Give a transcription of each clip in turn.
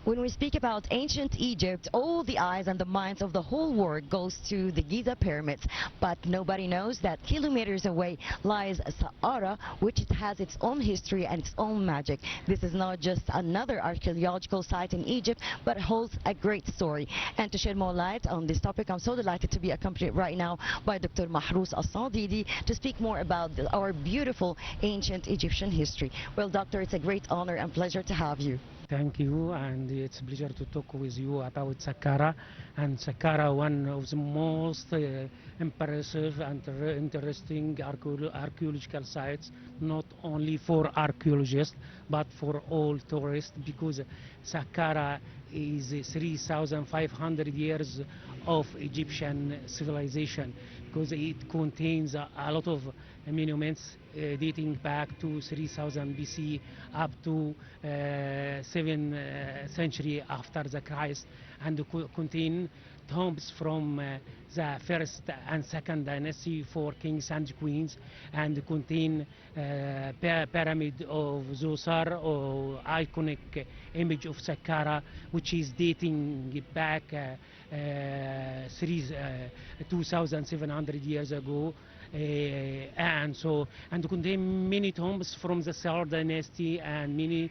When we speak about ancient Egypt, all the eyes and the minds of the whole world goes to the Giza pyramids. But nobody knows that kilometers away lies Saqqara, which it has its own history and its own magic. This is not just another archaeological site in Egypt, but holds a great story. And to shed more light on this topic, I'm so delighted to be accompanied right now by Dr. Mahrous Sanadidy to speak more about our beautiful ancient Egyptian history. Well, Doctor, it's a great honor and pleasure to have you. Thank you, and it's a pleasure to talk with you about Saqqara. And Saqqara, one of the most impressive and interesting archaeological sites, not only for archaeologists, but for all tourists, because Saqqara is 3,500 years of Egyptian civilization, because it contains a lot of monuments dating back to 3000 BC up to 7th century after the Christ, and contain tombs from the first and second dynasty for kings and queens, and contain pyramid of Zoser, or iconic image of Saqqara, which is dating back 2,700 years ago. And contain many tombs from the third dynasty, and many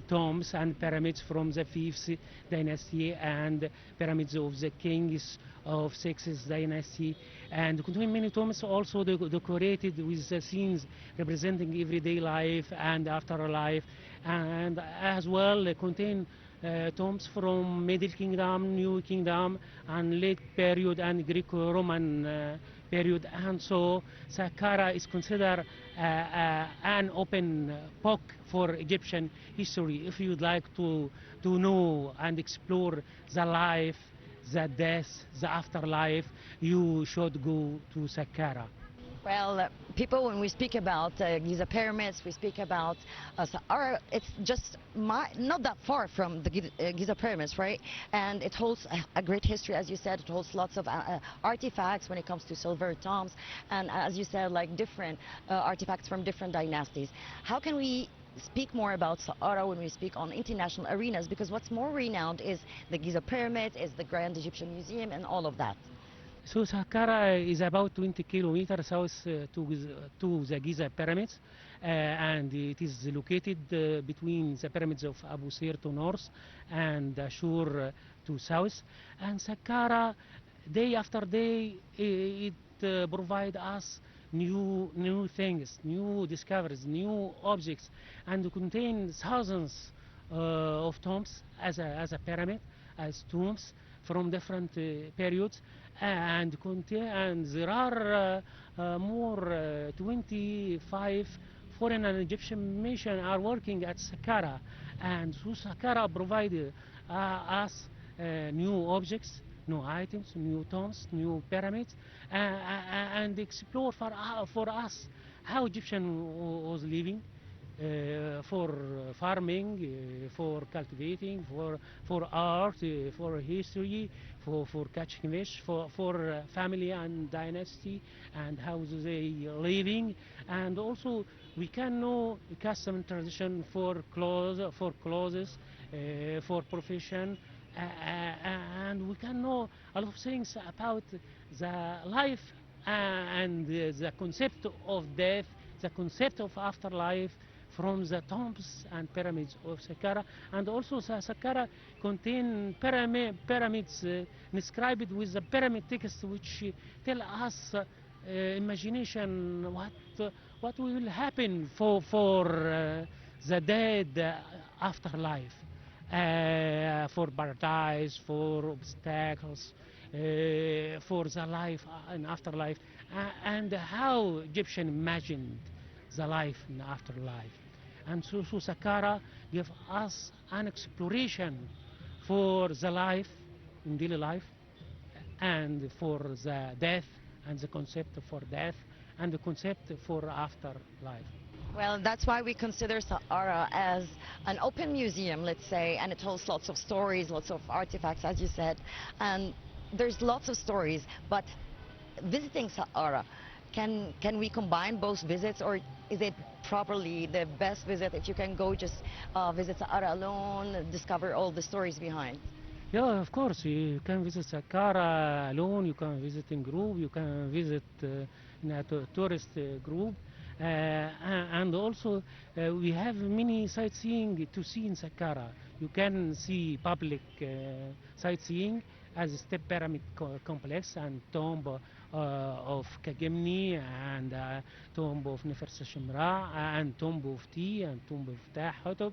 tombs and pyramids from the fifth dynasty, and pyramids of the kings of sixth dynasty, and contain many tombs also decorated with the scenes representing everyday life and afterlife, and as well contain tombs from Middle Kingdom, New Kingdom, and late period and Greco-Roman period. And so Saqqara is considered an open book for Egyptian history. If you'd like to know and explore the life, the death, the afterlife, you should go to Saqqara. Well, people, when we speak about Giza pyramids, we speak about Saqqara. It's just not that far from the Giza pyramids, right? And it holds a great history, as you said. It holds lots of artifacts when it comes to silver tombs, and as you said, like different artifacts from different dynasties. How can we speak more about Saqqara when we speak on international arenas? Because what's more renowned is the Giza pyramid, is the Grand Egyptian Museum, and all of that. So Saqqara is about 20 kilometers south to the Giza pyramids, and it is located between the pyramids of Abu Sir to north and Ashur to south. And Saqqara, day after day, it provides us new things, new discoveries, new objects, and contain thousands of tombs as a pyramid, as tombs from different periods, and there are more 25 foreign and Egyptian missions are working at Saqqara, and so Saqqara provided us new objects, new items, new tombs, new pyramids, and explore for us how Egyptian was living. For farming, for cultivating, for art, for history, for catching fish, for family and dynasty, and how they living, and also we can know custom and tradition for clothes, for profession, and we can know a lot of things about the life and the concept of death, the concept of afterlife, from the tombs and pyramids of Saqqara. And also Saqqara contain pyramids inscribed with the pyramid text, which tell us imagination what will happen for the dead afterlife, for paradise, for obstacles, for the life and afterlife, and how Egyptian imagined the life in afterlife. And so Saqqara gives us an exploration for the life in daily life, and for the death, and the concept for death, and the concept for afterlife. Well, that's why we consider Saqqara as an open museum, let's say, and it holds lots of stories, lots of artifacts, as you said, and there's lots of stories. But visiting Saqqara, can we combine both visits, or is it properly the best visit if you can go just visit Saqqara alone, discover all the stories behind? Yeah, of course, you can visit Saqqara alone, you can visit in group, you can visit in a tourist group. And also, we have many sightseeing to see in Saqqara. You can see public sightseeing as a step pyramid complex and tomb of Kagemni and tomb of Nefertiti Shimra and tomb of Ti and tomb of Tahotub.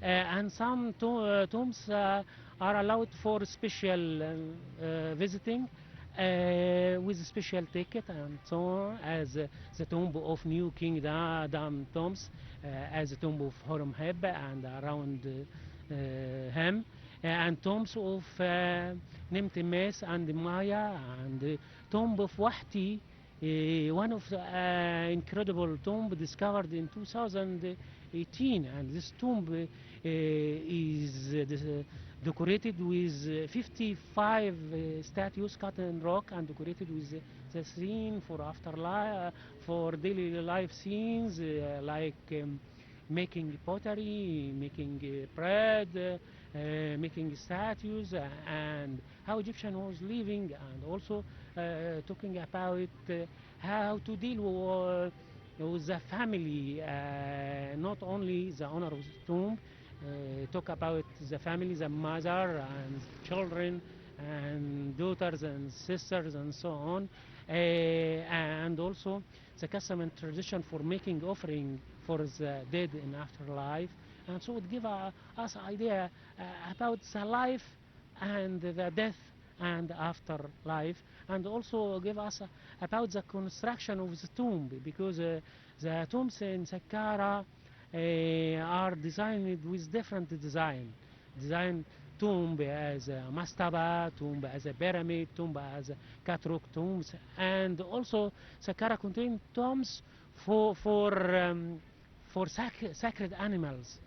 And some tombs are allowed for special visiting with a special ticket and so on, as the tomb of New King Dam tombs, as the tomb of Horemheb and around him, and tombs of Nemtemes and Maya, and the tomb of Wahti, one of the incredible tomb discovered in 2018, and this tomb is decorated with 55 statues cut in rock and decorated with the scene for afterlife, for daily life scenes like making pottery, making bread, making statues, and how Egyptian was living, and also talking about how to deal with the family, not only the owner of the tomb. Talk about the family, the mother and children and daughters and sisters and so on, and also the custom and tradition for making offering for the dead in afterlife. And so it gives us idea about the life and the death and afterlife, and also give us about the construction of the tomb, because the tombs in Saqqara are designed with different design tomb as a mastaba, tomb as a pyramid, tomb as a catrock tombs, and also Saqqara contains tombs for sacred animals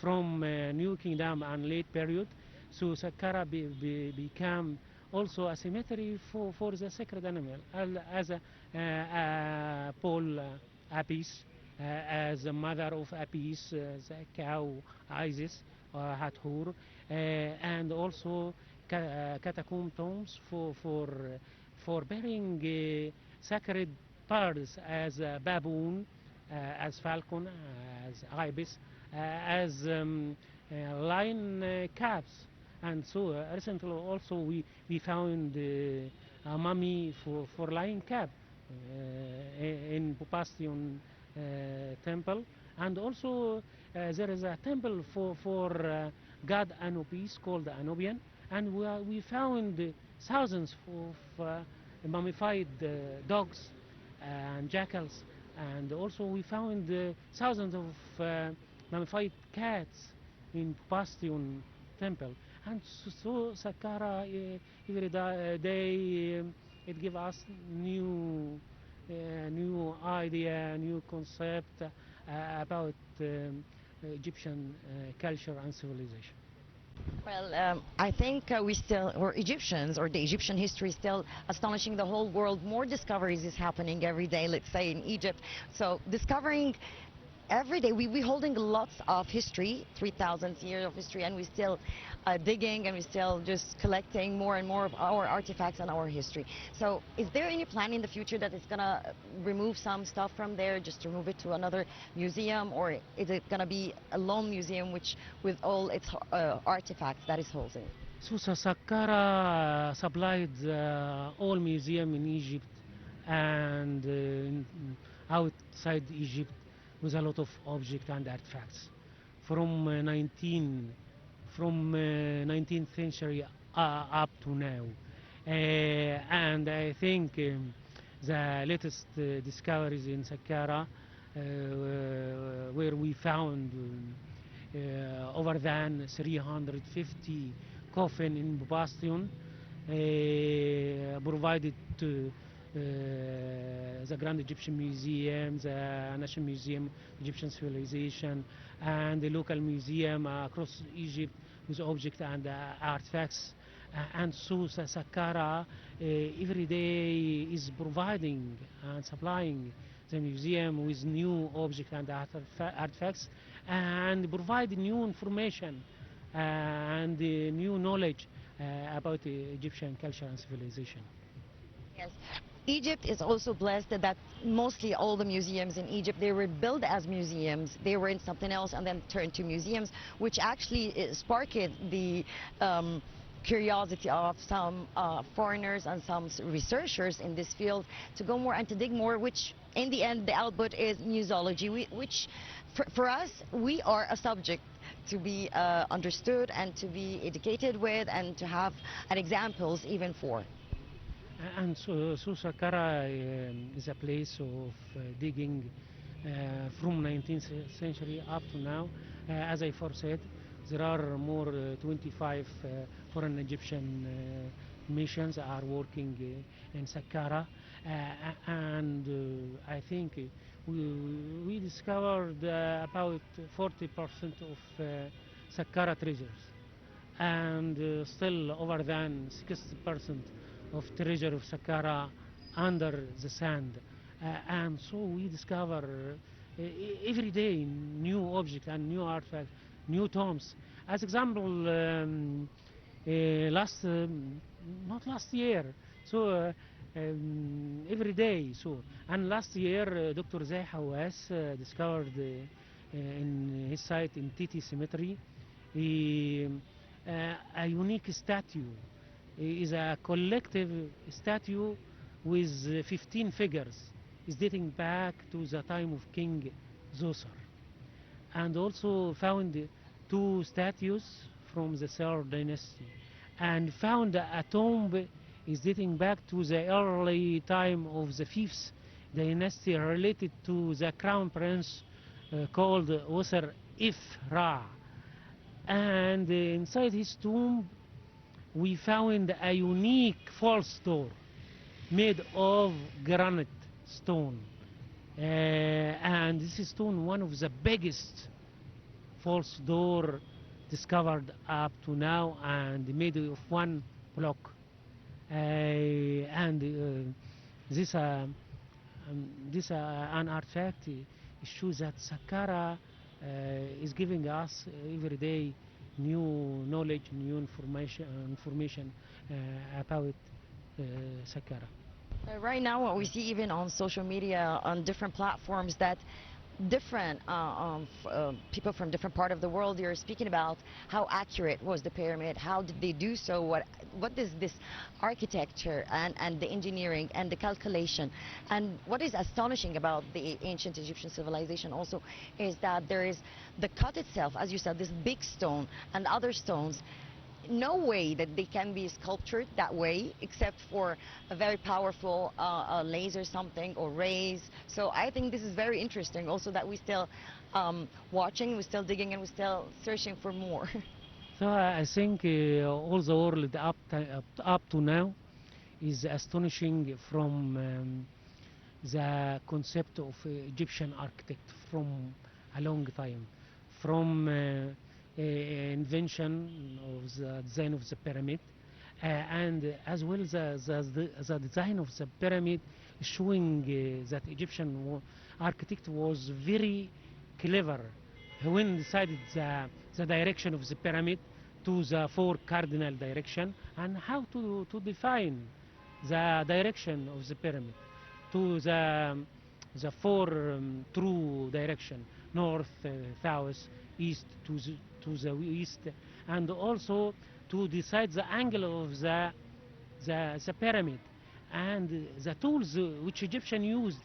from New Kingdom and late period. So Saqqara became also a cemetery for the sacred animal, as a pole Apis, as the mother of Apis, the cow Isis, Hathor, and also catacomb tombs for burying sacred birds as baboon, as falcon, as ibis, as lion calves. And so recently also we found a mummy for lion calf in Bupastion temple, and also there is a temple for god Anubis called Anubian, and we found thousands of mummified dogs and jackals, and also we found thousands of mummified cats in Bastion temple. And so Saqqara every day it gives us new idea, new concept about Egyptian culture and civilization. Well, I think or Egyptians, or the Egyptian history is still astonishing the whole world. More discoveries is happening every day, let's say, in Egypt. So discovering every day, we holding lots of history, 3,000 years of history, and we still digging, and we still just collecting more and more of our artifacts and our history. So is there any plan in the future that it's going to remove some stuff from there, just to move it to another museum, or is it going to be a lone museum which with all its artifacts that is holding? So Saqqara supplied all museum in Egypt and outside Egypt with a lot of objects and artifacts from 19th century up to now. And I think the latest discoveries in Saqqara, where we found over than 350 coffin in Bastion, provided the Grand Egyptian Museum, the National Museum, Egyptian Civilization, and the local museum across Egypt with objects and artifacts. And so Saqqara every day is providing and supplying the museum with new objects and artifacts, and provide new information and new knowledge about Egyptian culture and civilization. Yes. Egypt is also blessed that mostly all the museums in Egypt, they were built as museums. They were in something else and then turned to museums, which actually sparked the curiosity of some foreigners and some researchers in this field to go more and to dig more, which in the end the output is museology, which for us, we are a subject to be understood and to be educated with and to have examples even for. And so Saqqara is a place of digging from 19th century up to now. As I foresaid, there are more 25 foreign Egyptian missions are working in Saqqara, and I think we discovered about 40% of Saqqara treasures, and still over than 60% of treasure of Saqqara under the sand. And so we discover every day new objects and new artifacts, new tombs. As example, not last year, so every day. So, and last year, Dr. Zay Hawass discovered in his site in Titi Cemetery a unique statue. Is a collective statue with 15 figures. It's dating back to the time of King Zoser. And also found 2 statues from the Third Dynasty. And found a tomb is dating back to the early time of the 5th Dynasty, related to the crown prince called Wasser Ifra. And inside his tomb we found a unique false door made of granite stone, and this is stone one of the biggest false door discovered up to now, and made of 1 block, and this an artifact shows that Saqqara is giving us every day new knowledge, new information about Saqqara. Right now, what we see even on social media, on different platforms, that different people from different part of the world, you're speaking about how accurate was the pyramid, how did they do so, what is this architecture and the engineering and the calculation. And what is astonishing about the ancient Egyptian civilization also is that there is the cut itself, as you said, this big stone and other stones. No way that they can be sculptured that way except for a very powerful laser something or rays. So I think this is very interesting also, that we still watching, we're still digging, and we're still searching for more. So I think all the world up to now is astonishing from the concept of Egyptian architect from a long time, from invention of the design of the pyramid, and as well the design of the pyramid, showing that Egyptian architect was very clever when decided the direction of the pyramid to the 4 cardinal direction, and how to define the direction of the pyramid to the 4 true direction: north, south, east, to the east, and also to decide the angle of the pyramid, and the tools which Egyptian used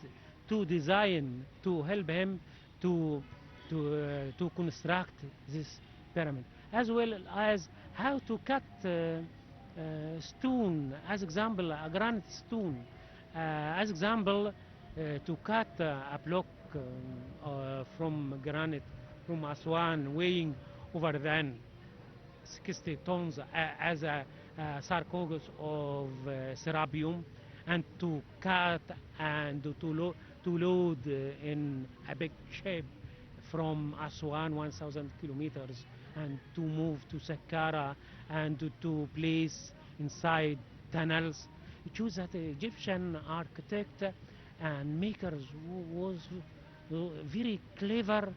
to design to help him to construct this pyramid, as well as how to cut stone, as example a granite stone, as example to cut a block from granite from Aswan weighing over than 60 tons as a sarcophagus of cerabium, and to cut and to load in a big ship from Aswan 1,000 kilometers and to move to Saqqara and to place inside tunnels. It shows that the Egyptian architect and makers was very clever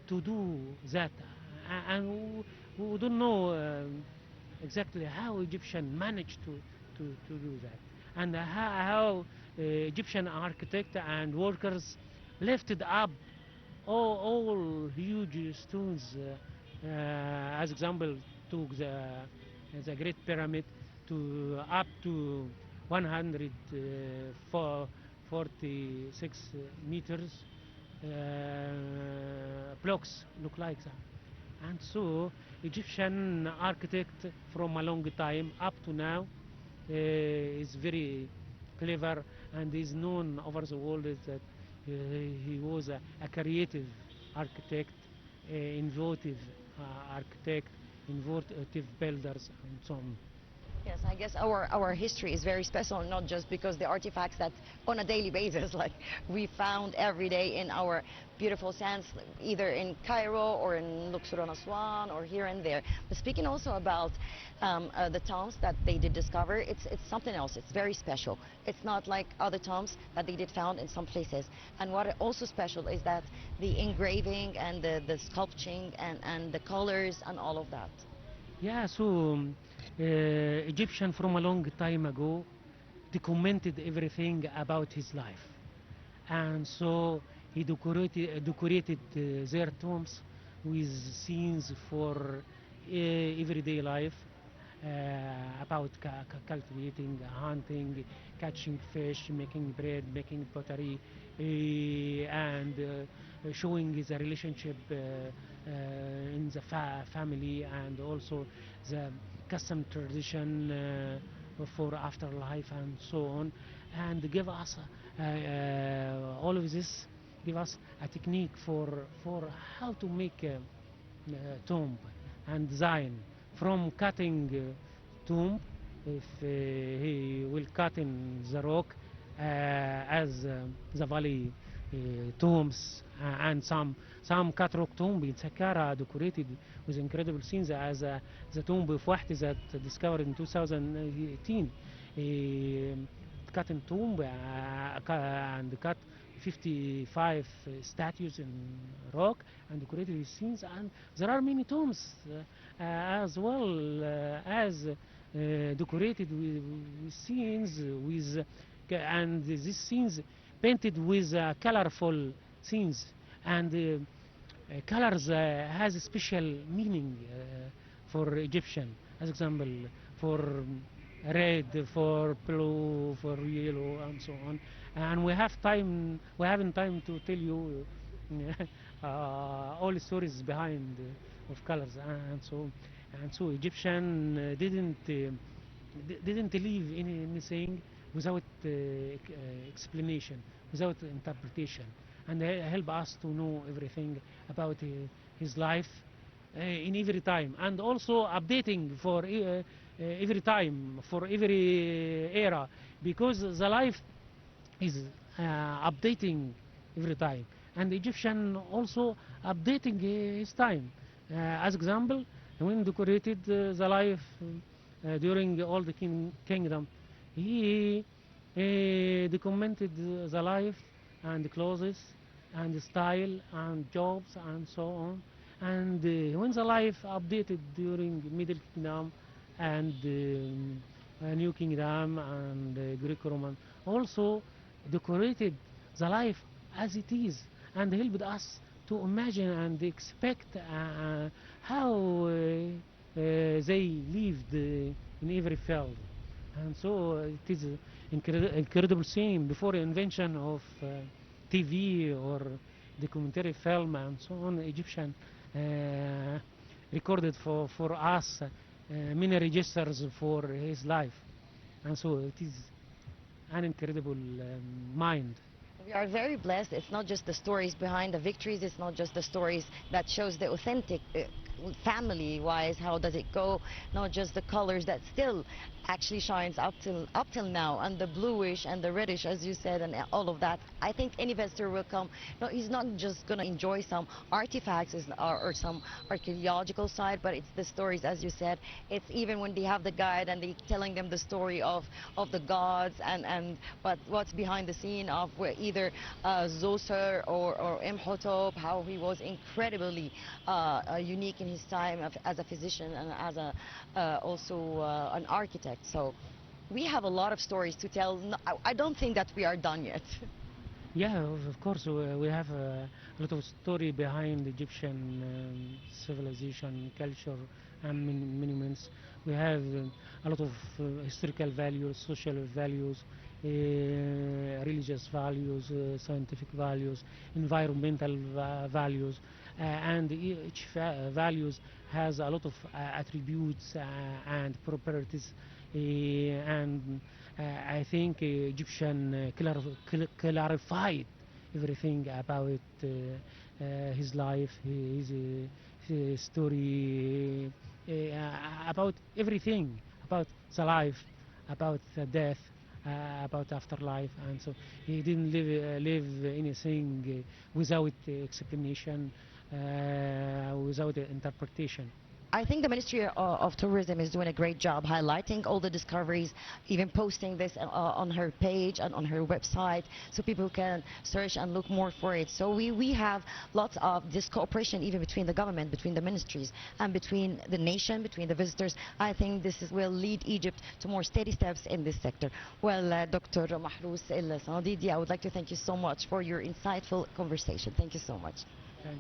to do that, and we don't know exactly how Egyptian managed to do that, and how Egyptian architect and workers lifted up all huge stones, as example, took the Great Pyramid to up to 146 meters. Blocks look like that. And so Egyptian architect from a long time up to now is very clever and is known over the world that he was a creative architect, innovative architect, innovative builders and so on. Yes, I guess our history is very special, not just because the artifacts that on a daily basis, like we found every day in our beautiful sands, either in Cairo or in Luxor on Aswan or here and there. But speaking also about the tombs that they did discover, it's something else. It's very special. It's not like other tombs that they did found in some places. And what also special is that the engraving and the sculpting and the colors and all of that. Yeah, so Egyptian from a long time ago documented everything about his life, and so he decorated their tombs with scenes for everyday life, about cultivating, hunting, catching fish, making bread, making pottery, and showing the relationship in the family, and also the custom tradition for afterlife and so on, and give us all of this, give us a technique for how to make a tomb and design, from cutting tomb, if he will cut in the rock, as the valley tombs, and some cut rock tomb in Saqqara decorated with incredible scenes, as the tomb of Wahdi that discovered in 2018. Cut in tomb and cut 55 statues in rock and decorated with scenes, and there are many tombs as well as decorated with scenes with and these scenes painted with colorful scenes, and colors has a special meaning for Egyptian, as example for red, for blue, for yellow, and so on. And we haven't time to tell you all the stories behind of colors, and so Egyptian didn't leave anything without explanation, without interpretation, and they help us to know everything about his life in every time, and also updating for every time, for every era, because the life is updating every time, and the Egyptian also updating his time. As example, when decorated the life during all the kingdom, he documented the life and the clothes and the style and jobs and so on. And when the life updated during Middle Kingdom and New Kingdom and Greco-Roman, also decorated the life as it is, and helped us to imagine and expect how they lived in every field. And so it is incredible thing. Before the invention of TV or documentary film and so on, Egyptian recorded for us many registers for his life, and so it is an incredible mind. We are very blessed. It's not just the stories behind the victories. It's not just the stories that shows the authentic family-wise, how does it go? Not just the colors that still actually shines up till now, and the bluish and the reddish, as you said, and all of that. I think any visitor will come. No, he's not just gonna enjoy some artifacts or some archaeological side, but it's the stories, as you said. It's even when they have the guide and they telling them the story of the gods and but what's behind the scene of where either Zoser or Imhotep, how he was incredibly unique in his time as a physician and as a also an architect. So we have a lot of stories to tell. I don't think that we are done yet. Yeah, of course, we have a lot of story behind Egyptian civilization, culture, and monuments. We have a lot of historical values, social values, religious values, scientific values, environmental values, and each values has a lot of attributes and properties, and I think Egyptian clarified everything about his life, his story, about everything, about the life, about the death, about afterlife, and so he didn't live anything without explanation, without interpretation. I think the Ministry of Tourism is doing a great job highlighting all the discoveries, even posting this on her page and on her website so people can search and look more for it. So we have lots of this cooperation even between the government, between the ministries, and between the nation, between the visitors. I think will lead Egypt to more steady steps in this sector. Well, Dr. Mahrous El Sanadidy, I would like to thank you so much for your insightful conversation. Thank you so much.